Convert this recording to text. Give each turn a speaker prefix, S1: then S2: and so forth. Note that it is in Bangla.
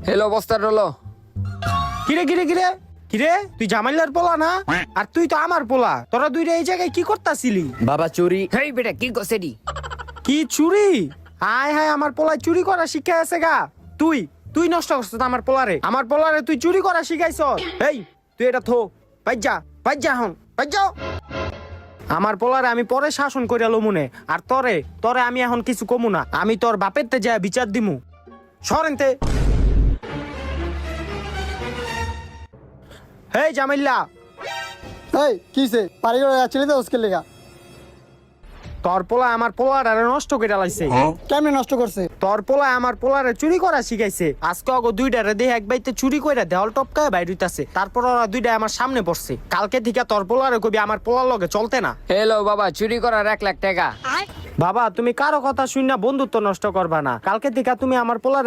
S1: হেলো বস্তা রলো।
S2: কিরে কিরে কিরে কিরে, তুই জামাইলার পোলা না? আর তুই তো আমার পোলা, তোরা দুইটা এই জায়গায় কি করতাছিলি?
S3: বাবা চুরি।
S1: হেই বেটা কি করছেডি?
S2: কি চুরি? হায় হায়, আমার পোলায় চুরি করা শিক্ষা আছে গা। তুই তুই নষ্ট করছিস আমার পোলারে, আমার পোলারে তুই চুরি করা শিখাইছ। এই তুই এটা থো, বাইজা বাইজা হন বাইজা। আমার পোলারে আমি পরে শাসন কইরা লমুনে, আর তরে তরে আমি এখন কিছু কমু না, আমি তোর বাপের তে যা বিচার দিমু। সরেনতে। হেই জামাইল্লা,
S4: এই কিসে পারি করে যাচ্ছিলি তো ওসকে লেগা?
S2: তোর পোলা আমার পোলারে নষ্ট কইরা লাইছে।
S4: কেমনে নষ্ট করছে?
S2: তোর পোলা আমার পোলারে চুরি করা শিখাইছে। আজকে অগো দুইটারে দেহে এক বাইতে চুরি কইরা দেওয়াল টপকায় বাইর হইতাছে, তারপর ওরা দুইটা আমার সামনে পড়ছে। কালকে থেকে তোর পোলারে কবি আমার পোলার লগে চলতে না।
S1: হেলো বাবা, চুরি করার 1 লাখ টাকা।
S2: বাবা তুমি কারো কথা শুন না বন্ধুত্ব নষ্ট করবা না। কালকে থেকে তুমি আমার পোলারে